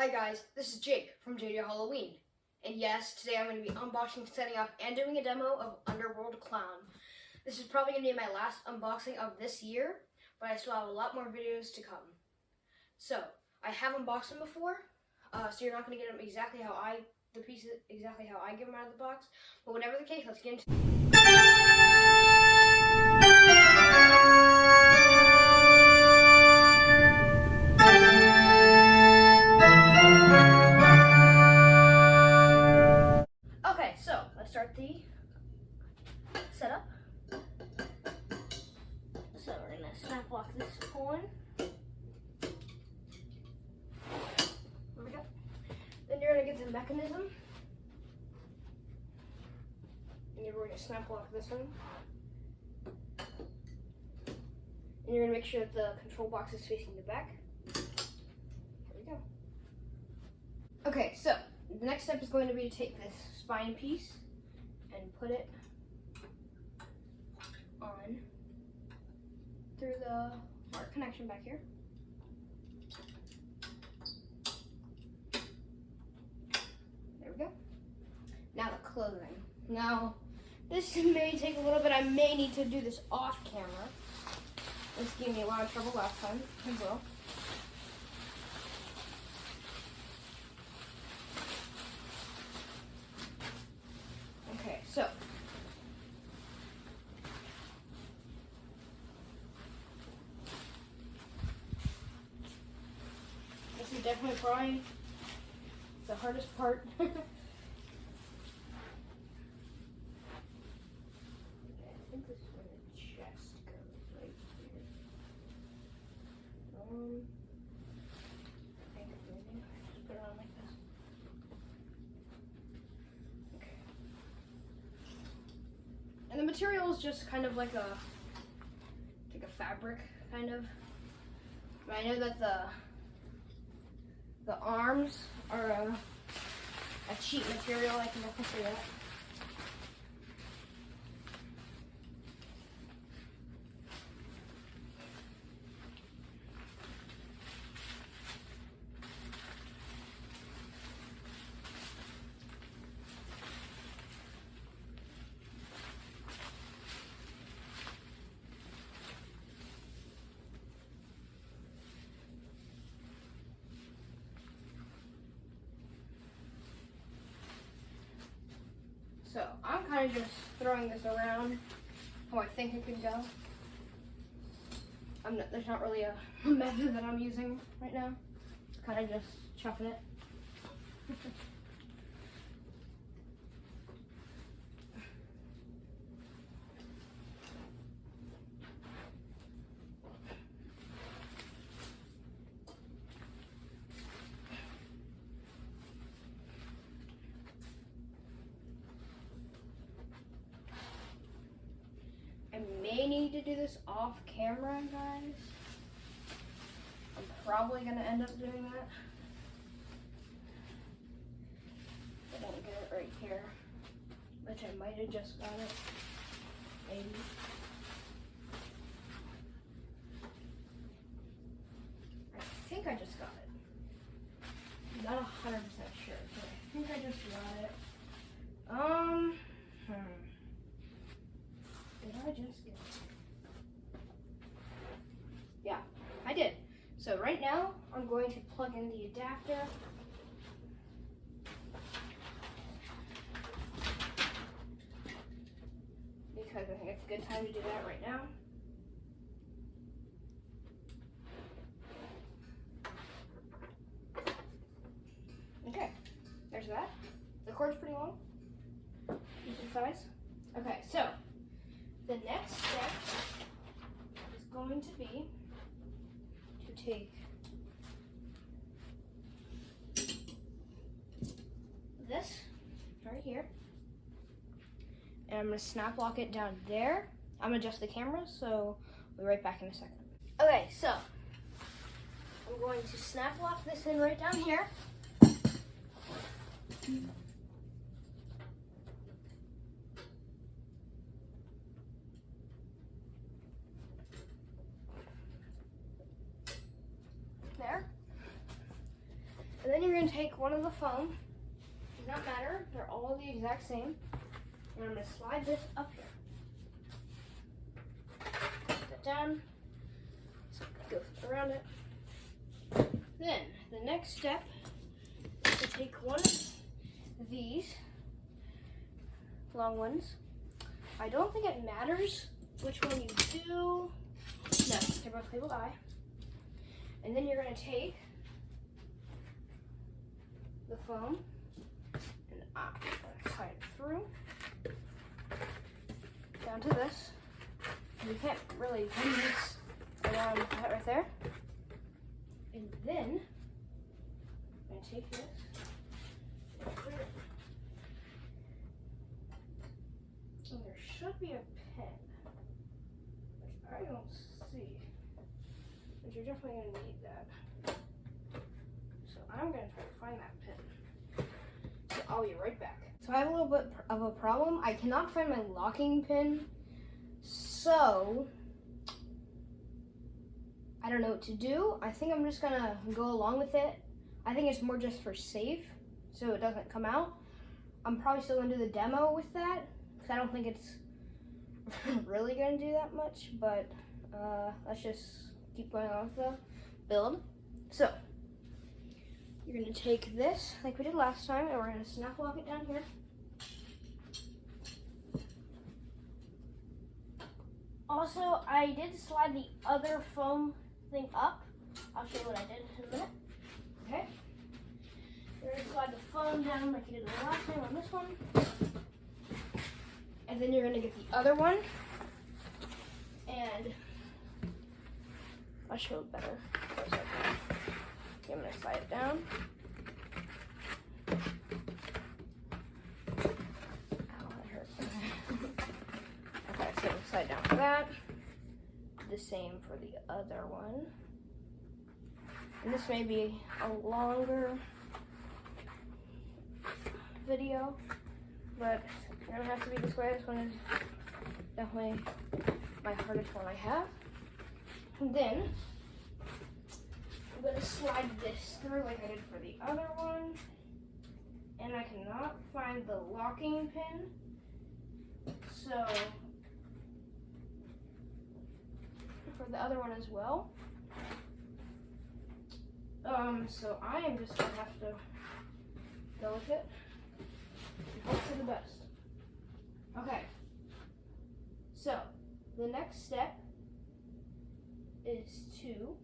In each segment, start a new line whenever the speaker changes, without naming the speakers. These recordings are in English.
Hi guys, this is Jake from JJ Halloween. And yes, today I'm going to be unboxing, setting up, and doing a demo of Underworld Clown. This is probably going to be my last unboxing of this year, but I still have a lot more videos to come. So, I have unboxed them before, so you're not going to get them exactly how I give them out of the box. But whatever the case, let's get into Okay, so let's start the setup. So we're gonna snap lock this on. There we go. Then you're gonna get the mechanism. And you're going to snap lock this one. And you're gonna make sure that the control box is facing the back. There we go. Okay, so the next step is going to be to take this spine piece and put it on through the mark connection back here. There we go. Now the clothing. Now, this may take a little bit. I may need to do this off camera. This gave me a lot of trouble last time as well. Okay, so this is definitely probably the hardest part. I think this is where the chest goes, right here. I think maybe just put it on like this. Okay. And the material is just kind of like a fabric, kind of. But I know that the arms are a cheap material. I can definitely say that. So I'm kind of just throwing this around how I think it could go. There's not really a method that I'm using right now. Kind of just chucking it. I may need to do this off camera, guys. I'm probably gonna end up doing that. I don't get it right here, which I might have just got it, maybe. I think I just got it. Not 100% sure, but I think I just got it. Did I just get it? Yeah, I did. So right now, I'm going to plug in the adapter. Because I think it's a good time to do that right now. Okay, there's that. The cord's pretty long. Decent size. Okay, so the next step is going to be to take this right here, and I'm going to snap lock it down there. I'm going to adjust the camera, so we'll be right back in a second. Okay, so I'm going to snap lock this in right down here. There. And then you're going to take one of the foam. Does not matter. They're all the exact same. And I'm going to slide this up here. Put that down. So go around it. Then the next step is to take one of these long ones. I don't think it matters which one you do. No, they're both labeled I. And then you're going to take the foam and slide it through down to this. You can't really do this around that right there. And then I'm going to take this and put it. And there should be a pen, which I don't see. But you're definitely going to need that. So I'm going to try to find that pin. So I'll be right back. So I have a little bit of a problem. I cannot find my locking pin. So I don't know what to do. I think I'm just going to go along with it. I think it's more just for safe, so it doesn't come out. I'm probably still going to do the demo with that, because I don't think it's really going to do that much, but let's just keep going on with the build. So you're going to take this like we did last time, and we're going to snap lock it down here. Also, I did slide the other foam thing up. I'll show you what I did in a minute. Okay. You're going to slide the foam down like you did the last time on this one. And then you're going to get the other one. And I'll show it better for a second. Okay, I'm going to slide it down. Ow, that hurt. Okay, so slide down for that. The same for the other one. And this may be a longer video, but it doesn't have to be this way. This one is definitely my hardest one I have. And then I'm going to slide this through like I did for the other one. And I cannot find the locking pin. So for the other one as well. So I am just gonna have to go with it and hope for the best. Okay. So the next step is to.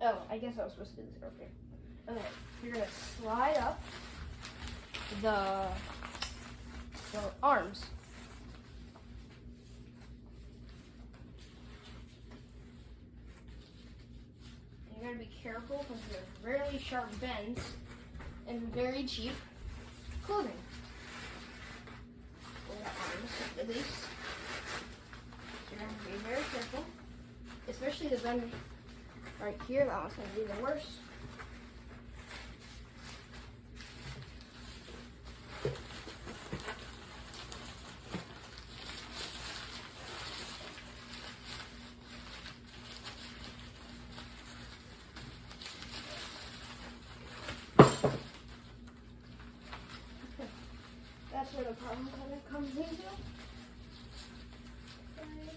Oh, I guess I was supposed to do this earlier. Okay, you're gonna slide up the arms. You gotta be careful because they're really sharp bends and very cheap clothing. Or arms, at least. So you're gonna have to be very careful. Especially the bend right here, that one's gonna be the worst. That's where the problem kind of comes into. I'm going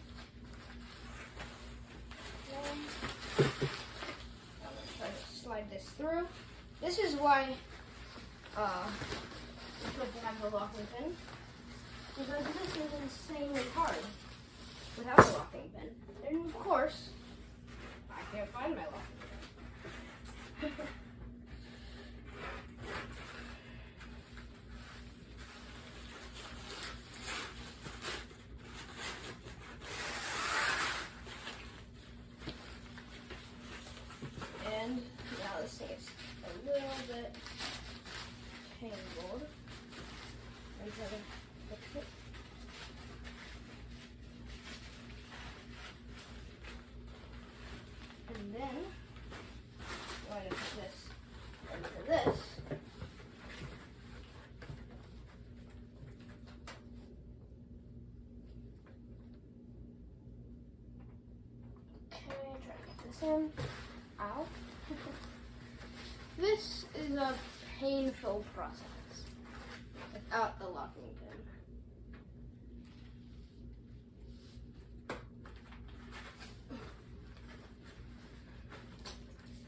to try to slide this through. This is why it's good to have the locking pin, because this is insanely hard without the locking pin. And of course, I can't find my locking pin. And now this thing is a little bit tangled. I'm trying to fix it. And then I'm going to put this into this. Okay, try to get this in. Ow. This is a painful process without the locking pin.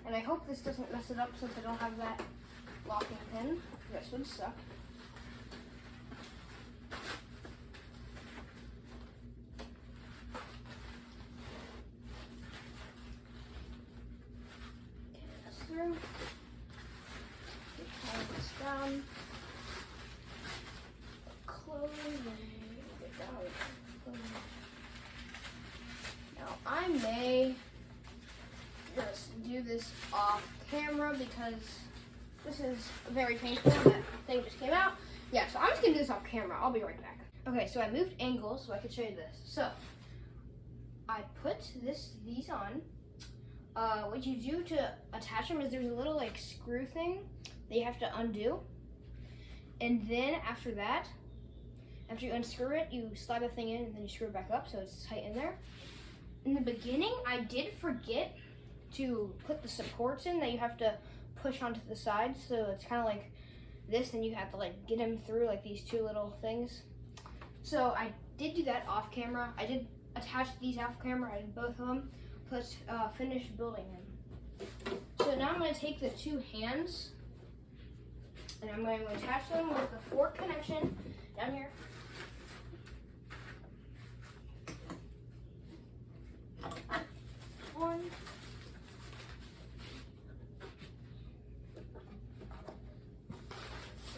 And I hope this doesn't mess it up since I don't have that locking pin. This would suck. Get this through. Tie this down. Closing. Get down. Now I may just do this off camera because this is very painful. That thing just came out. Yeah, so I'm just gonna do this off camera. I'll be right back. Okay, so I moved angles so I could show you this. So I put these on. What you do to attach them is there's a little like screw thing that you have to undo. And then after that, after you unscrew it, you slide the thing in and then you screw it back up so it's tight in there. In the beginning, I did forget to put the supports in that you have to push onto the sides, so it's kind of like this, and you have to like get them through like these two little things. So I did do that off camera. I did attach these off camera. I did both of them. Let's finish building them. So now I'm going to take the two hands and I'm going to attach them with the fork connection down here. One.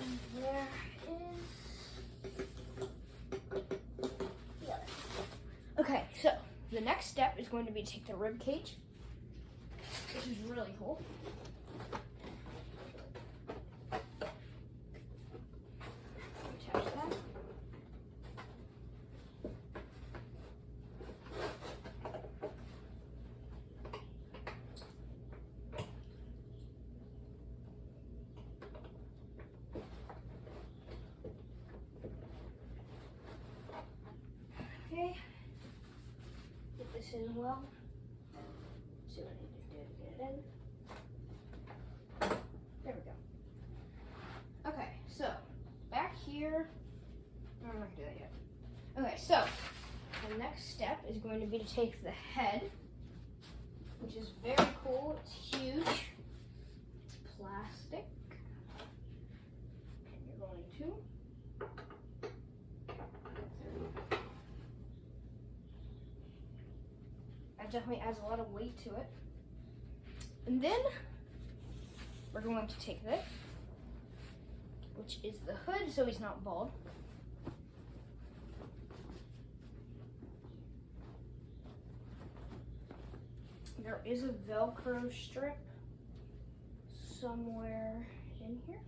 And there is the other. Okay, so the next step is going to be to take the rib cage, which is really cool. Attach that. Okay. Get this in well. See what I need to do to get it in. There we go. Okay, so back here. I'm not gonna do that yet. Okay, so the next step is going to be to take the head, which is very cool. It's huge. It's plastic. And you're going to definitely adds a lot of weight to it. And then we're going to take this, which is the hood, so he's not bald. There is a Velcro strip somewhere in here.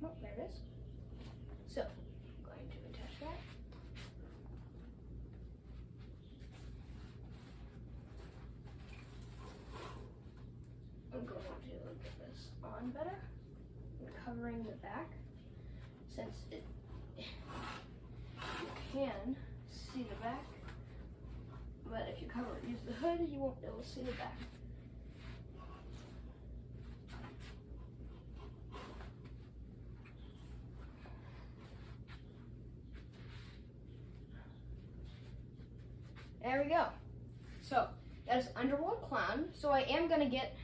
Oh, there it is. So I'm going to get this on better. I'm covering the back since you can see the back, but if you use the hood, you won't be able to see the back. There we go. So that is Underworld Clown. So I am gonna get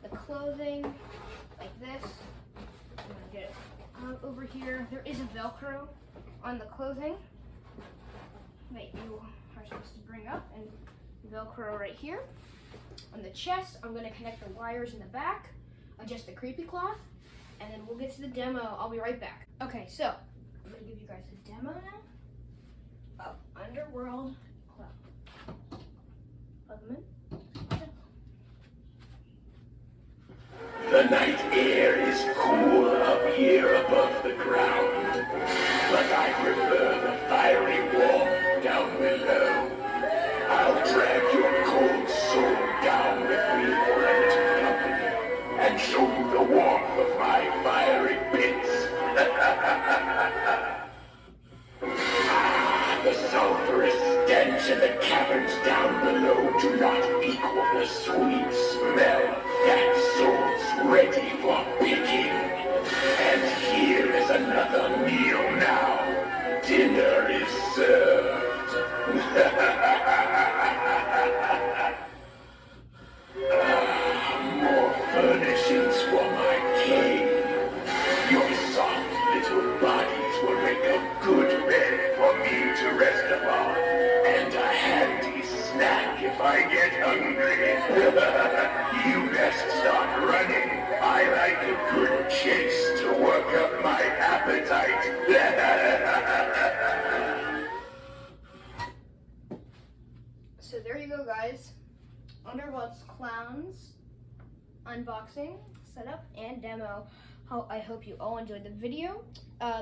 the clothing like this. I'm gonna get it over here. There is a Velcro on the clothing that you are supposed to bring up, and Velcro right here. On the chest, I'm gonna connect the wires in the back, adjust the creepy cloth, and then we'll get to the demo. I'll be right back. Okay, so I'm gonna give you guys a demo now of Underworld Clown. Plug them in.
The night air is cool up here above the ground, but I prefer the fiery warmth down below. I'll drag your cold soul down with me for a little company, and show you the warmth of my fiery pits. The sulphurous stench sweet smell of fat souls ready for picking. And here is another meal now. Dinner is served. More furnishings for my king. Your soft little bodies will make a good bed for me to rest upon. And a handy snack if I get hungry. You best start running. I like a good chase to work up my appetite.
So there you go, guys. Underworld's Clowns unboxing, setup, and demo. I hope you all enjoyed the video.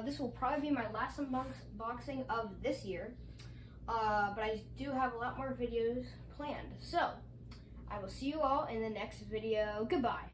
This will probably be my last unboxing of this year, but I do have a lot more videos planned. So I will see you all in the next video. Goodbye.